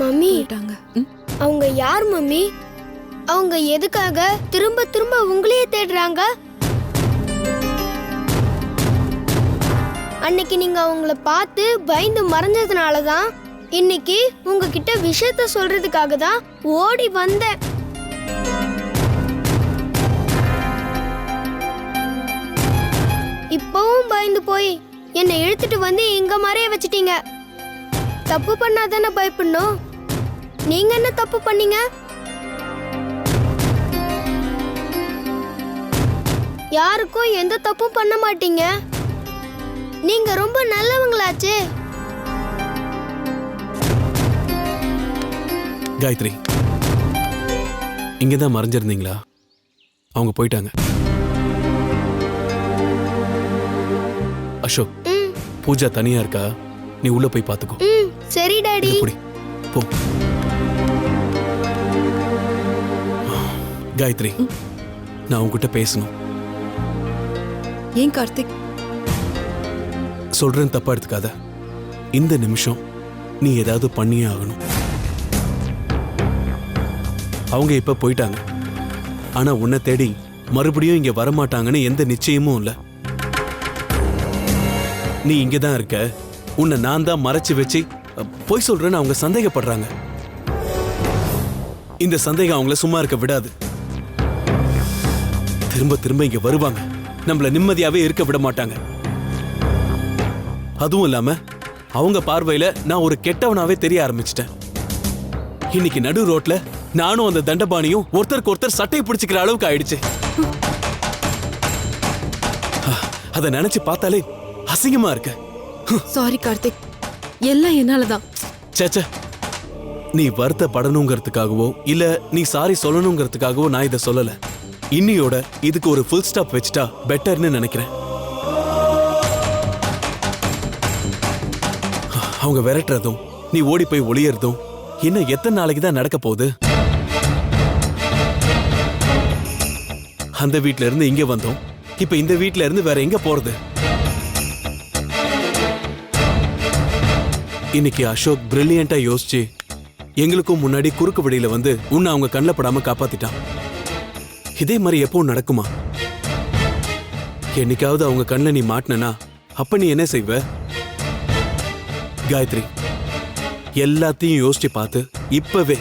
Mummy போயிட்டாங்க. அவங்க யார் மம்மி? அவங்க எதுக்காக திரும்ப திரும்ப உங்களையே தேடுறாங்க? அன்னைக்கு நீங்க அவங்கள பார்த்து பயந்து மறைஞ்சதுனால தான் இன்னைக்கு உங்ககிட்ட விஷயத்த சொல்றதுக்காக தான் ஓடி வந்தேன். இப்பவும் பயந்து போய் என்னை இழுத்துட்டு வந்து இங்க மறைய வச்சிட்டீங்க. தப்பு பண்ணாதானே பயப்படணும்? நீங்க என்ன தப்பு பண்ணீங்க? யாருக்கும் எந்த தப்பும் பண்ண மாட்டீங்க. நீங்க ரொம்ப நல்லவங்களாச்சே. காயத்ரி, இங்கதான் மறைஞ்சிருந்தீங்களா? அவங்க போயிட்டாங்க. அசோக், பூஜா தனியா இருக்கா, நீ உள்ள போய் பாத்துக்கோ. சரி டாடி. போ. காயத்ரி, நான் உங்ககிட்ட பேசணும். ஏன் கார்த்திக்? சொல்றேன், தப்பா எடுத்துக்காத. இந்த நிமிஷம் நீ ஏதாவது பண்ணியே ஆகணும். அவங்க இப்ப போயிட்டாங்க, ஆனா உன்னை தேடி மறுபடியும் இங்க வரமாட்டாங்கன்னு எந்த நிச்சயமும் இல்ல. நீ இங்கதான் இருக்க, உன்னை நான் தான் மறைச்சு வச்சு பொய் சொல்றேன்னு அவங்க சந்தேகப்படுறாங்க. இந்த சந்தேகம் அவங்கள சும்மா இருக்க விடாது. திரும்ப திரும்ப இங்க வருவாங்க, நம்மள நிம்மதியாவே இருக்க விட மாட்டாங்க. அதுவும் இல்லாம அவங்க பார்வையில நான் ஒரு கெட்டவனாவே தெரிய ஆரம்பிச்சிட்டேன். இன்னைக்கு நடு ரோட்ல நானும் அந்த தண்டபாணியும் ஒருத்தருக்கு ஒருத்தர் சட்டையை பிடிச்சிக்கிற அளவுக்கு ஆயிடுச்சு. அத நினைச்சு பார்த்தாலே அசிங்கமா இருக்கு. சாரி கார்த்திக், எல்லாம் என்னாலதான். சேச்சே, நீ வருத்தப்படணுங்கிறதுக்காகவோ இல்ல நீ சாரி சொல்லணுங்கிறதுக்காகவோ நான் இதை சொல்லல. இன்னியோட இதுக்கு ஒரு ஃபுல் ஸ்டாப் வச்சுட்டா பெட்டர்னு நினைக்கிறேன். அவங்க விரட்டுறதும் நீ ஓடி போய் ஒளியறதும் இன்னும் எத்தனை நாளைக்கு தான் நடக்க போகுது? அந்த வீட்ல இருந்து இங்க வந்தோம், இப்ப இந்த வீட்ல இருந்து வேற எங்க போறது? இன்னைக்கு அசோக் பிரில்லியண்டா யோசிச்சு எங்களுக்கும் முன்னாடி குறுக்கு வழியில வந்து உன்னை அவங்க கண்ணில் படாம காப்பாத்திட்டான். இதே மாதிரி எப்பவும் நடக்குமா? என்னைக்காவது அவங்க கண்ணில் நீ மாட்டினா அப்ப நீ என்ன செய்வ? காயத்ரி, எல்லாத்தையும் யோசிச்சு பார்த்து இப்பவே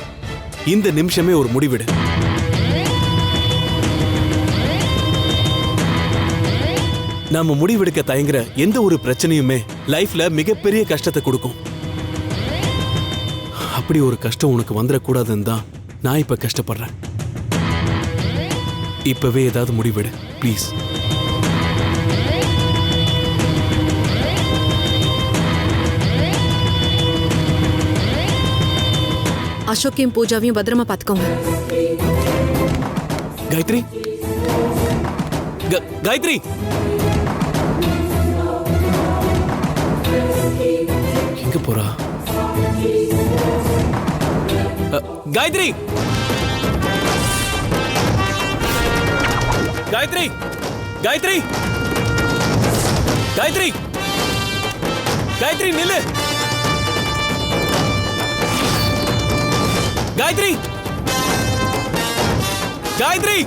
இந்த நிமிஷமே ஒரு முடிவிடு. நாம முடிவெடுக்க தயங்குற எந்த ஒரு பிரச்சனையுமே லைஃப்ல மிகப்பெரிய கஷ்டத்தை கொடுக்கும். அப்படி ஒரு கஷ்டம் உனக்கு வந்துடக்கூடாதுன்னு தான் நான் இப்ப கஷ்டப்படுறேன். இப்பவே ஏதாவது முடிவெடு ப்ளீஸ். அசோக்கையும் பூஜாவையும் பத்திரமா பாத்துக்கோங்க. காயத்ரி, காயத்ரி, எங்க போறா? காயத்ரி, காயத்ரி, காயத்ரி, காயத்ரி, காயத்ரி நில்லு. காயத்ரி, காயத்ரி,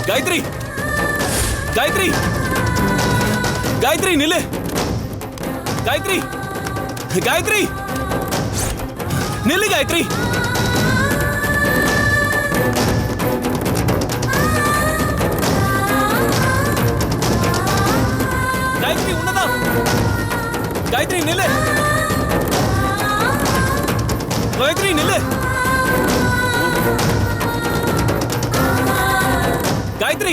காயத்ரி, காயத்ரி, காயத்ரி நில்லு. காயத்ரி, காயத்ரி நில்லு. காயத்ரி, காயத்ரி உன்னதான். காயத்ரி நில்லு. காயத்ரி நில்லு. காயத்ரி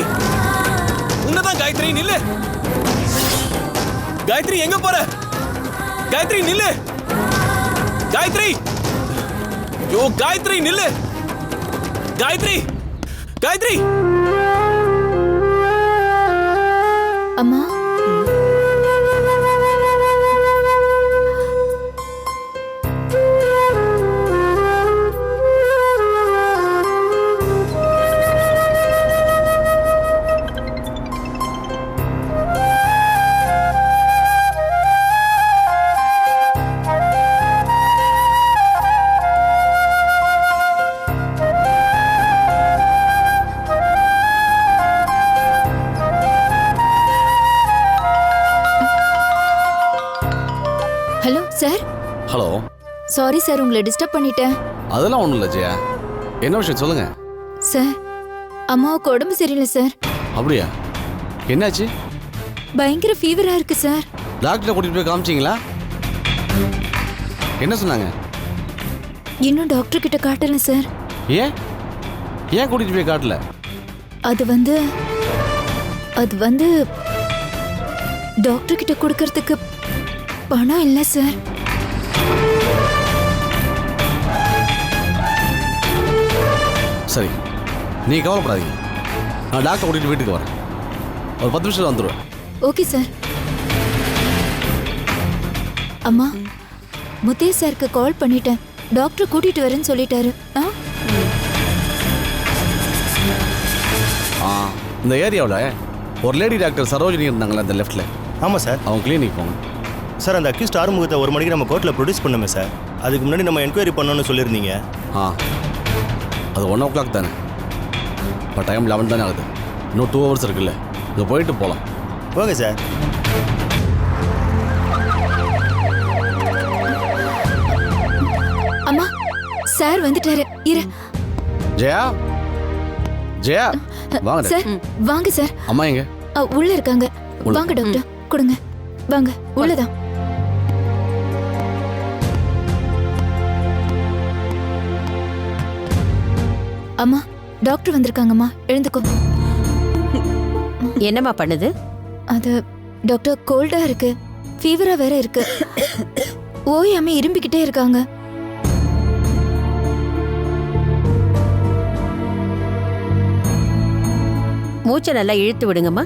உன்னதான். காயத்ரி நில்லு. காயத்ரி எங்க போற? காயத்ரி நில்லு. காயத்ரி, யோ காயத்ரி நில்லு. காயத்ரி, காயத்ரி. அம்மா, சார் ஹலோ. சாரி சார், உங்களை டிஸ்டர்ப் பண்ணிட்டேன். அதெல்லாம் ஒன்றும் இல்லை ஜெயா. என்ன விஷயம் சொல்லுங்க. சார், அம்மாவுக்கு உடம்பு சரியில்லை சார். அப்படியா? என்னாச்சு? பயங்கர ஃபீவரா இருக்கு சார். டாக்டரை கூட்டிட்டு போய் காமிச்சிங்களா? என்ன சொன்னாங்க? இன்னும் டாக்டர் கிட்ட காட்டல சார். ஏன் ஏன் கூட்டிட்டு போய் காட்டல? அது வந்து டாக்டர் கிட்ட கொடுக்கறதுக்கு பணம் இல்லை சார். சரி, நீ கவலைப்படாதீங்க. நான் டாக்டர் கூட்டிட்டு வீட்டுக்கு வரேன். ஒரு 10 நிமிஷத்துல வந்துடுவேன். Okay sir. அம்மா, முத்தைய சாருக்கு கால் பண்ணிட்டேன். டாக்டர் கூட்டிட்டு வரேன்னு சொல்லிட்டாரு. இந்த ஏரியாவில் ஒரு லேடி டாக்டர் சரோஜினி இருந்தாங்களே அந்த லெஃப்ட்ல. ஆமாம் சார். அவங்க கிளினிக் போங்க. சார், அந்த அக்யூஸ்ட் ஆறுமுகத்தை 1 மணிக்கு நம்ம கோர்ட்டில் ப்ரொடியூஸ் பண்ணுமே சார். அதுக்கு முன்னாடி நம்ம என்கொயரி பண்ணணும்னு சொல்லியிருந்தீங்க. அது 1 o'clock தானே. இப்போ டைம் 11 தானே ஆகுது. இன்னும் 2 hours இருக்குல்ல. இங்கே போயிட்டு போகலாம். Okay sir. அம்மா, சார் வந்துட்டாரு. இரு. ஜெயா, ஜெயா வாங்க. சார் வாங்க சார். அம்மா எங்க? உள்ள இருக்காங்க. வாங்க டாக்டர், கொடுங்க. வாங்க, உள்ளதான். அம்மா, டாக்டர் வந்திருக்காங்கம்மா. எழுந்துக்கோ. என்னம்மா பண்ணுது? அது டாக்டர், கோல்டா இருக்கு, ஃபீவரா வேற இருக்கு. ஓயாம இரும்பிக்கிட்டே இருக்காங்க. மூச்சை நல்லா இழுத்து விடுங்கம்மா.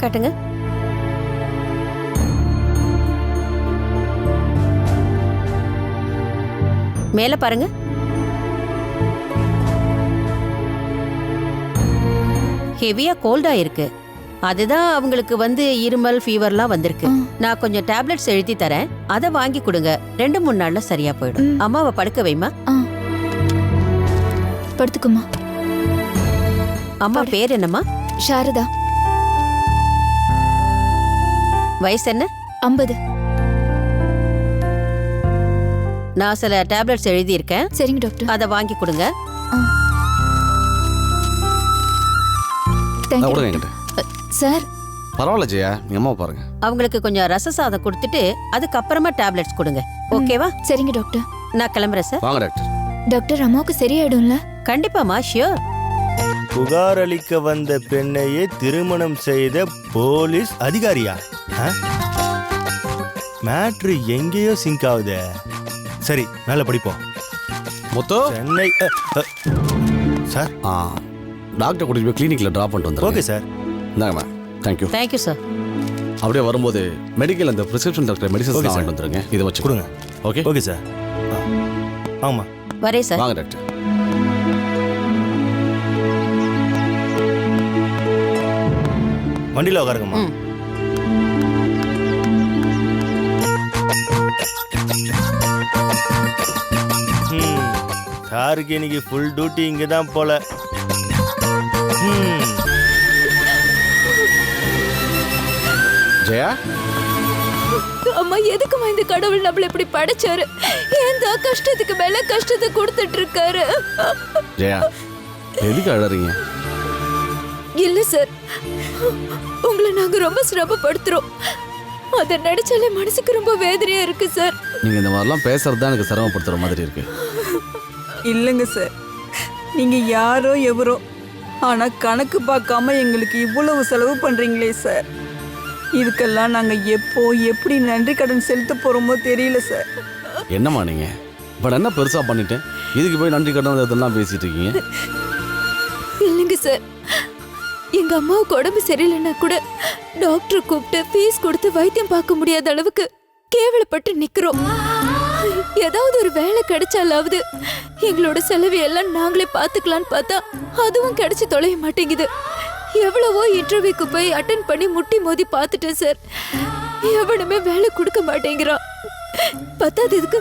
காட்டுங்க. மேல பாருங்க. ஹெவியா கோல்டா இருக்கு. அதுதான் அவங்களுக்கு இருமல் ஃபீவர்லாம் வந்திருக்கு. நான் கொஞ்சம் டேப்லெட்ஸ் எழுதி தரேன், அதை வாங்கி கொடுங்க. 2-3 நாள்ல சரியா போயிடும். அம்மாவை படுக்க வைமா. படுத்துக்குமா. அம்மா பேர் என்னம்மா? சாரதா. வயசு என்ன? 50. நான் சில டேப்லெட்ஸ் எழுதி இருக்கேன். சரிங்க டாக்டர். அதை வாங்கி கொடுங்க. தேங்க்யூ கொடுங்க டாக்டர். என்கிட்ட. சார், பரவாயில்ல ஜெயா, எங்கள் அம்மா பாருங்க. அவங்களுக்கு கொஞ்சம் ரச சாதம் கொடுத்துட்டு அதுக்கப்புறமா டேப்லெட்ஸ் கொடுங்க. ஓகேவா? சரிங்க டாக்டர். நான் கிளம்புறேன் சார். வாங்க டாக்டர். டாக்டர், அம்மாவுக்கு சரியாயிடும்ல? கண்டிப்பாமா, ஷியோர். புகார் அளிக்க வந்த பெண்ணையே திருமணம் செய்த போலீஸ் அதிகாரியா? மேட்ரு எங்கேயோ சிங்க் ஆகுதே. சரி, மேல படிப்போம். மொத்தம் சென்னை சார். டாக்டர் கூட்டிட்டு போய் கிளினிக்ல டிராப் பண்ணிட்டு வந்துடுறேன். Okay sir. இந்தாங்க மேம். தேங்க்யூ. Thank you sir. அப்படியே வரும்போது மெடிக்கல் அந்த பிரிஸ்கிரிப்ஷன் டாக்டர் மெடிசன்ஸ் Okay, வாங்கிட்டு வந்துருங்க. இதை வச்சு கொடுங்க. ஓகே? Okay sir. ஆமா. வரே சார். வாங்க டாக்டர். வண்டியில் உட்காருங்கம்மா. சாருக்கு இன்னைக்கு ஃபுல் டியூட்டி இங்கே தான் போல. ஜெயா, அம்மா, எதுக்குமா இந்த கடவுள் நம்மள இப்படி படைச்சாரு? எந்த கஷ்டத்துக்கு மேல கஷ்டத்தை கொடுத்துட்டு இருக்காரு. ஜெயா எதுக்கு அழறீங்க? இல்ல சார், உங்களை நாங்க ரொம்ப சிரமப்படுத்துறோம். அதை நினைச்சாலே மனசுக்கு ரொம்ப வேதனையா இருக்கு சார். நீங்க இந்த மாதிரிலாம் பேசுறது தான் எனக்கு சிரமப்படுத்துற மாதிரி இருக்கு. இல்லைங்க சார், நீங்க யாரோ எவரோ, ஆனா கணக்கு பார்க்காம எங்களுக்கு இவ்வளவு செலவு பண்றீங்களே சார். இதுக்கெல்லாம் நாங்க எப்போ எப்படி நன்றி கடன் செலுத்த போறோமோ தெரியல சார். என்னம்மா நீங்க இப்ப என்ன பெருசா பண்ணிட்டேன், இதுக்கு போய் நன்றி கடன் இதெல்லாம் பேசிட்டு இருக்கீங்க? இல்லைங்க சார், எங்க அம்மாவுக்கு உடம்பு சரியில்லைன்னா கூட டாக்டர் கூப்பிட்டு ஃபீஸ் கொடுத்து வைத்தியம் பார்க்க முடியாத அளவுக்கு கேவலப்பட்டு நிக்கிறோம். ஏதாவது ஒரு வேலை கிடைச்சாலாவது எங்களோட செலவு எல்லாம் நாங்களே பார்த்துக்கலான்னு பார்த்தா அதுவும் கிடைச்சு தொலைய மாட்டேங்குது. எவ்வளவோ இன்டர்வியூக்கு போய் அட்டென்ட் பண்ணி முட்டி மோதி பார்த்துட்டேன் சார். எவனுமே வேலை கொடுக்க மாட்டேங்கிறான். பத்தாததுக்கு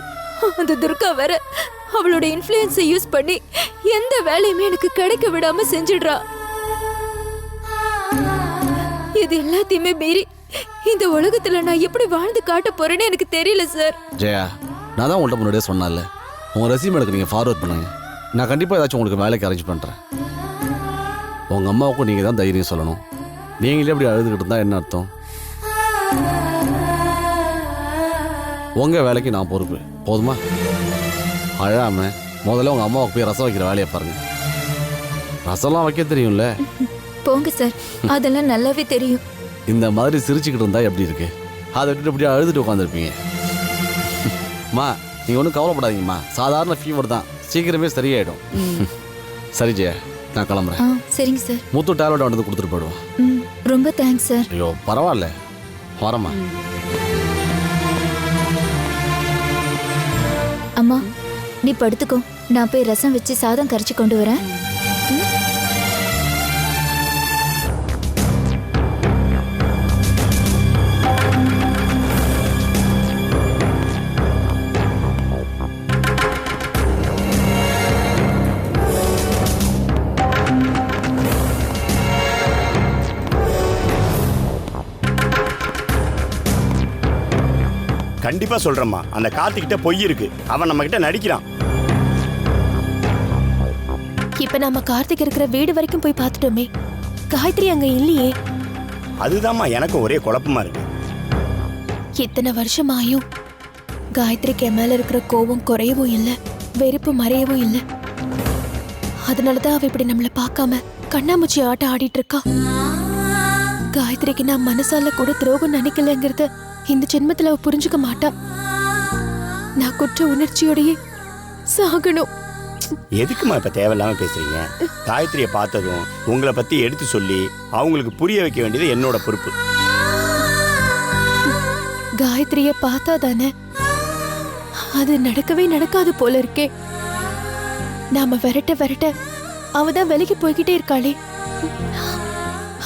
அந்த துர்கா வேற அவளோட இன்ஃப்ளூயன்ஸை யூஸ் பண்ணி எந்த வேலையுமே எனக்கு கிடைக்க விடாம செஞ்சிடுறா. இது எல்லாத்தையுமே மீறி இந்த உலகத்துல நான் எப்படி வாழ்ந்து காட்ட போறேன்னு எனக்கு தெரியல சார். ஜெயா, நான் தான் உங்கள்கிட்ட முன்னாடியே சொன்னேன்ல, உங்கள் ரெசியூம் எனக்கு நீங்கள் ஃபார்வர்ட் பண்ணுங்க. நான் கண்டிப்பாக ஏதாச்சும் உங்களுக்கு வேலைக்கு அரேஞ்ச் பண்ணுறேன். உங்கள் அம்மாவுக்கும் நீங்கள் தான் தைரியம் சொல்லணும். நீங்களே இப்படி அழுதுகிட்டு இருந்தால் என்ன அர்த்தம்? உங்கள் வேலைக்கு நான் பொறுப்பு, போதுமா? அழாம முதல்ல உங்கள் அம்மாவுக்கு போய் ரசம் வைக்கிற வேலையை பாருங்கள். ரசம்லாம் வைக்க தெரியும்ல? போங்க சார், அதெல்லாம் நல்லாவே தெரியும். இந்த மாதிரி சிரிச்சுக்கிட்டு இருந்தா எப்படி இருக்கு? அதை விட்டுட்டு இப்படி அழுதுட்டு உட்காந்துருப்பீங்க. அம்மா, நீங்கள் ஒன்றும் கவலைப்படாதீங்கம்மா, சாதாரண ஃபீவர் தான், சீக்கிரமே சரியாயிடும். சரி ஜெயா, நான் கிளம்புறேன். சரிங்க சார். முத்து டேப்லெட் வந்து கொடுத்துட்டு போயிடுவோம். ரொம்ப தேங்க்ஸ் சார். ஐயோ பரவாயில்ல, வரம்மா. அம்மா, நீ படுத்துக்கோ, நான் போய் ரசம் வச்சு சாதம் கரைச்சி கொண்டு வரேன். கண்டிப்பா சொல்றேம்மா, அந்த கார்த்திகிட்ட பொய் இருக்கு. அவன் நம்ம கிட்ட நடிக்கிறான். இப்ப நம்ம கார்த்திக் இருக்கிற வீடு வரைக்கும் போய் பார்த்துட்டோமே, காயத்ரி அங்க இல்லையே. அதுதாம்மா எனக்கும் ஒரே குழப்பமா இருக்கு. இத்தனை வருஷமாயும் காயத்ரிக்கு என் மேல இருக்கிற கோபம் குறையவும் இல்லை, வெறுப்பு மறையவும் இல்லை. அதனாலதான் அவ இப்படி நம்மள பார்க்காம கண்ணாமூச்சி ஆட்டம் ஆடிட்டு இருக்கா. காயத்ரிக்கு நான் மனசால கூட துரோகம் நினைக்கலங்கிறத இந்த ஜென்மத்துல அவ புரிஞ்சுக்க மாட்டா. நான் குற்ற உணர்ச்சியோடயே சாகணும். எதுக்குமா இப்ப தேவையில்லாம பேசுறீங்க? காயத்ரியை பார்த்ததும் உங்களை பத்தி எடுத்து சொல்லி அவங்களுக்கு புரிய வைக்க வேண்டியது என்னோட பொறுப்பு. காயத்ரிய பார்த்தா தானே அது நடக்கவே நடக்காது போல இருக்கே. நாம விரட்ட விரட்ட அவதான் விலகி போய்கிட்டே இருக்காளே.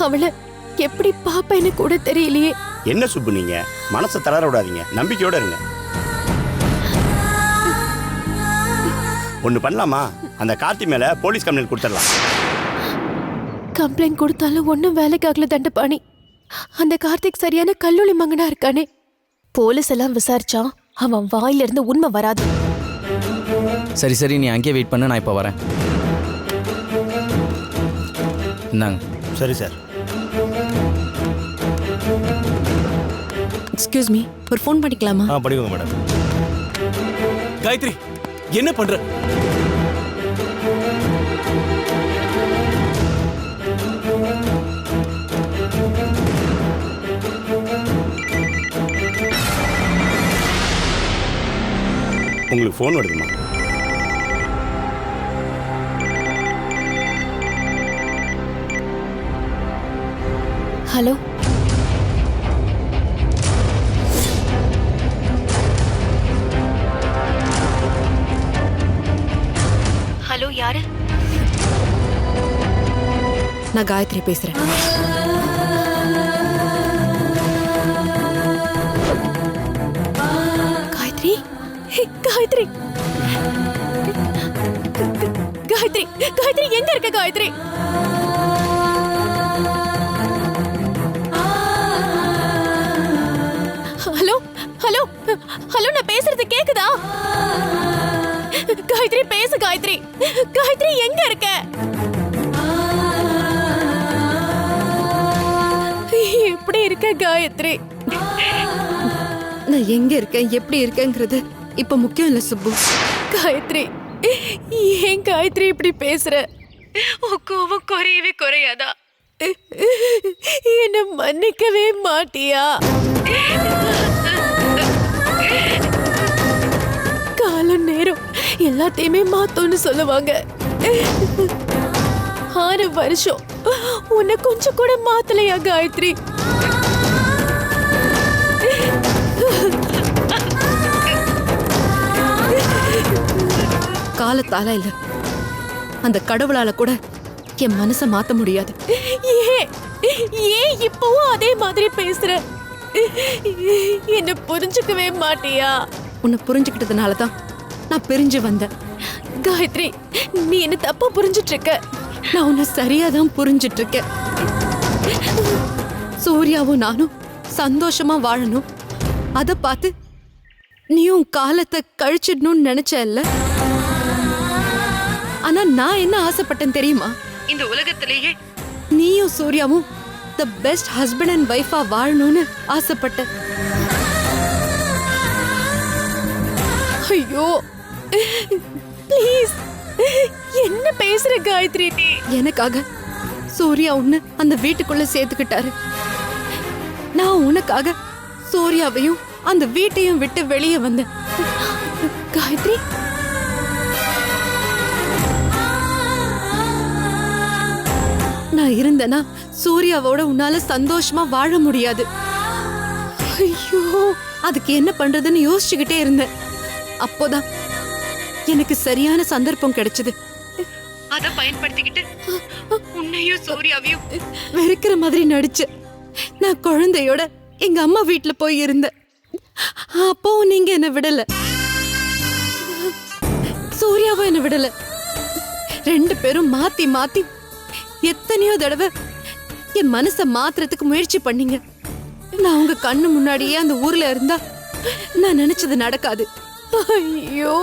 அவளை எப்படி பாப்பேன்னு கூட தெரியலையே. என்ன சுப்பு, நீங்க மனசை தளர விடாதீங்க, நம்பிக்கையோட இருங்க. ஒண்ணு பண்ணலாமா? அந்த கார்த்தி மேல போலீஸ் கம்ப்ளைண்ட் கொடுத்துடலாம். கம்ப்ளைண்ட் கொடுத்தாலும் ஒன்னும் வேலைக்கு ஆகல தண்டபாணி. அந்த கார்த்திக் சரியான கல்லூலி மங்கனா இருக்கானே. போலீஸ் எல்லாம் விசாரிச்சா அவன் வாயில இருந்து உண்மை வராது. சரி சரி, நீ அங்கேயே வெயிட் பண்ண, நான் இப்போ வரேன். இந்தாங்க. சரி சார். எக்ஸ்கியூஸ் மீ, ஒரு ஃபோன் பண்ணிக்கலாமா? படிக்கோங்க மேடம். காயத்ரி, என்ன பண்ற? உங்களுக்கு ஃபோன் வருதுமா? ஹலோ, ஹலோ, யாரு? நான் காயத்ரி பேசுறேன். காயத்ரி, காயத்ரி, காயத்ரி, காயத்ரி எங்க இருக்க? காயத்ரி, ஹலோ, ஹலோ, ஹலோ, நான் பேசுறது கேக்குதா? காயத்ரி பேசு. காயத்ரி, காயத்ரி எங்க இருக்க? எப்படி இருக்க காயத்ரி? நான் எங்க இருக்கேன், எப்படி இருக்கேங்கிறது இப்ப முக்கியம் இல்ல சுப்பு. காயத்ரி, ஏன் காயத்ரி இப்படி பேசுற? உன் கோபம் குறையவே குறையாதா? என்ன மன்னிக்கவே மாட்டியா? காலம் நேரம் எல்லாத்தையுமே மாத்தோன்னு சொல்லுவாங்க. 6 வருஷம் உன்னை கொஞ்சம் கூட மாத்தலையா காயத்ரி? காலத்தால இல்ல, அந்த கடவுளால கூட என் மனசை மாத்த முடியாது. ஏன் இப்பவும் அதே மாதிரி பேசுற? என்ன புரிஞ்சுக்கவே மாட்டியா? உன்னை புரிஞ்சுக்கிட்டதுனால தான் நான் பிரிஞ்சு வந்தேன். காயத்ரி, நீ என்ன தப்பா புரிஞ்சிட்டு இருக்க. நான் உன்னை சரியாதான் புரிஞ்சிட்டு இருக்கேன். சூர்யாவும் நானும் சந்தோஷமா வாழணும், அத பார்த்து நீயும் காலத்தை கழிச்சிடணும்னு நினைச்சல்ல. ஆனா நான் என்ன ஆசைப்பட்டேன் தெரியுமா? இந்த உலகத்திலேயே நீயும் சூர்யாவும் தி பெஸ்ட் ஹஸ்பண்ட் அண்ட் வைஃபா வாழணும்னு ஆசைப்பட்டேன். ஐயோ ப்ளீஸ், என்ன பேசுற காயத்ரி? எனக்காக சூர்யா உன்னை அந்த வீட்டுக்குள்ள சேர்த்துக்கிட்டாரு. நான் உனக்காக சூர்யாவையும் அந்த வீட்டையும் விட்டு வெளியே வந்தேன். காயத்ரி, நான் இருந்தேனா சூர்யாவோட உன்னால சந்தோஷமா வாழ முடியாது. ஐயோ, அதுக்கு என்ன பண்றதுன்னு யோசிச்சுக்கிட்டே இருந்தேன். அப்போதான் எனக்கு சரியான சந்தர்ப்பம் கிடைச்சது. அத பயன்படுத்திக்கிட்டு உன்னையும் சூர்யாவையும் வெறுக்கிற மாதிரி நடிச்ச. நான் குழந்தையோட எங்க அம்மா வீட்டுல போய் இருந்தேன். அப்போ நீங்க என்ன விடல, சூர்யாவும் என்ன விடல. ரெண்டு பேரும் மாத்தி மாத்தி எத்தனையோ தடவை என் மனசை மாத்துறதுக்கு முயற்சி பண்ணீங்க. நான் உங்க கண்ணு முன்னாடியே அந்த ஊர்ல இருந்தா நான் நினைச்சது நடக்காது. ஐயோ,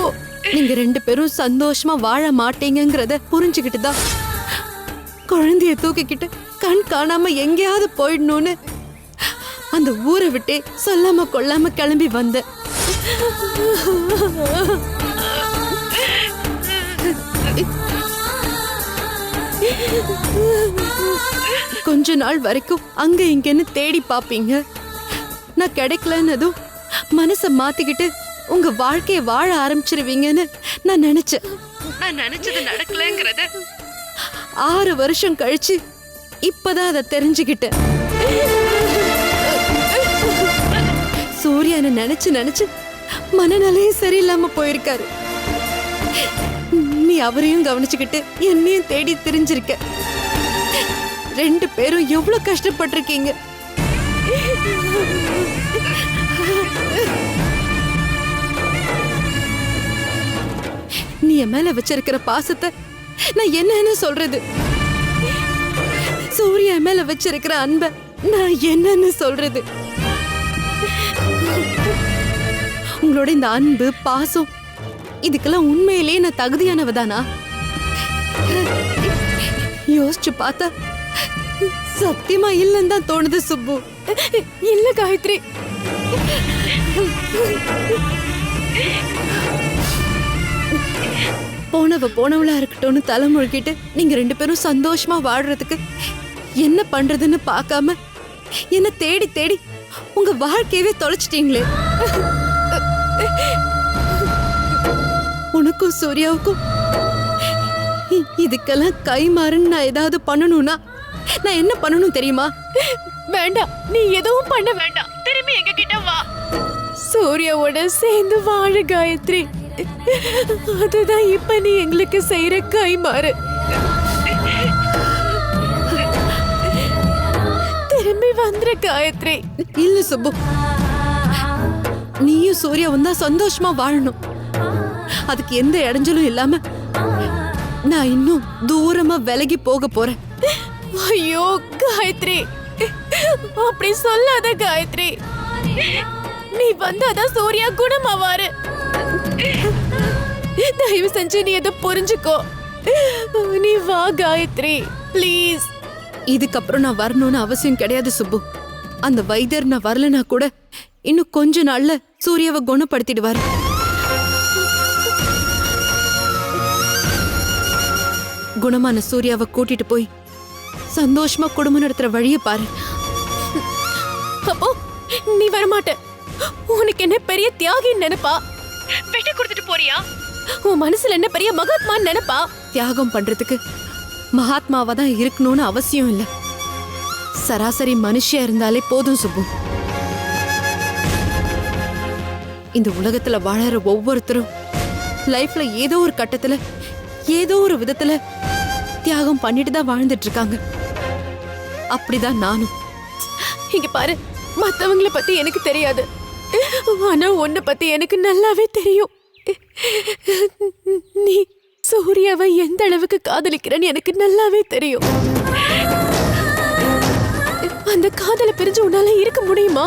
நீங்க ரெண்டு பேரும் சந்தோஷமா வாழ மாட்டீங்கங்கறத புரிஞ்சுக்கிட்டு தான் குழந்தைய தூக்கிக்கிட்டு கண் காணாம எங்கேயாவது போயிடணும்னு அந்த ஊரை விட்டே சொல்லாம கொள்ளாம கிளம்பி வந்தேன். கொஞ்ச நாள் வரைக்கும் அங்க இங்கன்னு தேடி பாப்பீங்க. நான் கிடைக்கலன்னதும் மனச மாத்திக்கிட்டு உங்க வாழ்க்கைய வாழ ஆரம்பிச்சிருவீங்கன்னு நான் நினைச்சேன். நான் நினைச்சது நடக்கலங்கறத 6 வருஷம் கழிச்சு இப்பதான் அதை தெரிஞ்சுக்கிட்டேன். சூர்யா நினைச்சு நினைச்சு மனநிலையே சரியில்லாம போயிருக்காரு. நீ அவரையும் கவனிச்சுக்கிட்டு என்னையும் தேடி தெரிஞ்சிருக்க. ரெண்டு பேரும் எவ்வளவு கஷ்டப்பட்டிருக்கீங்க. நீ என் மேல வச்சிருக்கிற பாசத்தை நான் என்னன்னு சொல்றது? சூர்யா மேல வச்சிருக்கிற அன்பை நான் என்னன்னு சொல்றது? உங்களோட இந்த அன்பு பாசம் இதுக்கெல்லாம் உண்மையிலேயே நான் தகுதியானவதானா? யோசிச்சு பார்த்தா சத்தியமா இல்லன்னு தான் தோணுது சுப்பு. இல்ல காயத்ரி, போனவ போனவளா இருக்கட்டும்னு தலை முழுக்கிட்டு நீங்க ரெண்டு பேரும் சந்தோஷமா வாழ்றதுக்கு என்ன பண்றதுன்னு பார்க்காம என்ன தேடி தேடி உங்க வாழ்க்கையவே தொலைச்சிட்டீங்களே. உனக்கும் சூர்யாவுக்கும் இதுக்கெல்லாம் கை மாறுன்னு நான் ஏதாவது பண்ணணும்னா நான் என்ன பண்ணணும் தெரியுமா? வேண்டாம், நீ எதுவும் பண்ண வேண்டாம். திரும்பி எங்க கிட்ட வா. சூர்யாவோட சேர்ந்து வாழ காயத்ரி. அதுதான் இப்ப நீ எங்களுக்கு செய்யற கைமாறு. திரும்பி வந்துற காயத்ரி. இல்ல சுப்பு, நீயும் சூர்யாவும் தான் சந்தோஷமா வாழணும். அதுக்கு எந்த இடைஞ்சலும் இல்லாம நான் இன்னும் தூரமா விலகி போக போறேன். ஐயோ காயத்ரி, அப்படி சொல்லாத காயத்ரி. நீ வந்தாதான் சூர்யா குணமாவாரு. தயவு செஞ்சு நீ எதை புரிஞ்சுக்கோ. நீ வா காயத்ரி, ப்ளீஸ். இதுக்கப்புறம் நான் வரணும்னு அவசியம் கிடையாது சுப்பு. அந்த வைத்தியர் நான் வரலனா கூட இன்னும் கொஞ்ச நாள்ல சூர்யாவை குணப்படுத்திடுவாரு. குணமான சூர்யாவை கூட்டிட்டு போய் சந்தோஷமா குடும்பம் நடத்துற வழியை பாரு. அப்போ நீ வரமாட்ட. உனக்கு என்ன பெரிய தியாகின்னு நினைப்பா? விட்டு கொடுத்துட்டு போறியா? உன் மனசுல என்ன பெரிய மகாத்மான்னு நினைப்பா? தியாகம் பண்றதுக்கு மகாத்மாவா தான் இருக்கணும்னு அவசியம் இல்ல. சராசரி மனுஷியா இருந்தாலே போதும் சுப்பு. இந்த உலகத்துல வாழற ஒவ்வொருத்தரும் லைஃப்ல ஏதோ ஒரு கட்டத்துல ஏதோ ஒரு விதத்துல தியாகம் பண்ணிட்டு தான் வாழ்ந்துட்டு இருக்காங்க. அப்படிதான் நானும். இங்க பாரு, மத்தவங்கள பத்தி எனக்கு தெரியாது, ஆனா உன்னை பத்தி எனக்கு நல்லாவே தெரியும். நீ சூர்யாவை எந்த அளவுக்கு காதலிக்கிறேன்னு எனக்கு நல்லாவே தெரியும். அந்த காதலை பிரிஞ்சு உன்னால இருக்க முடியுமா?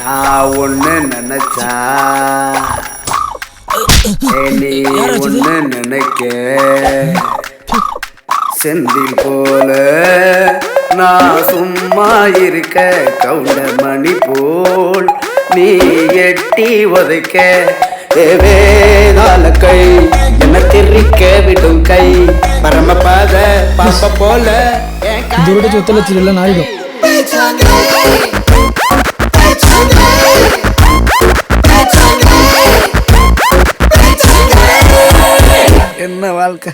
நான் ஒன்று நினைச்சா நீ ஒன்று நினைக்க செந்தில் போல நான் சும்மா இருக்க கவுண்டர் மணி போல் நீ எட்டி உதைக்க வேதாள கை என்ன திரிக்க விடும் கை பரமபாத பாப்ப போல ദൂരോട്ട് ചൊത്തലച്ചില്ല നായികം என்ன வாழ்க்கை.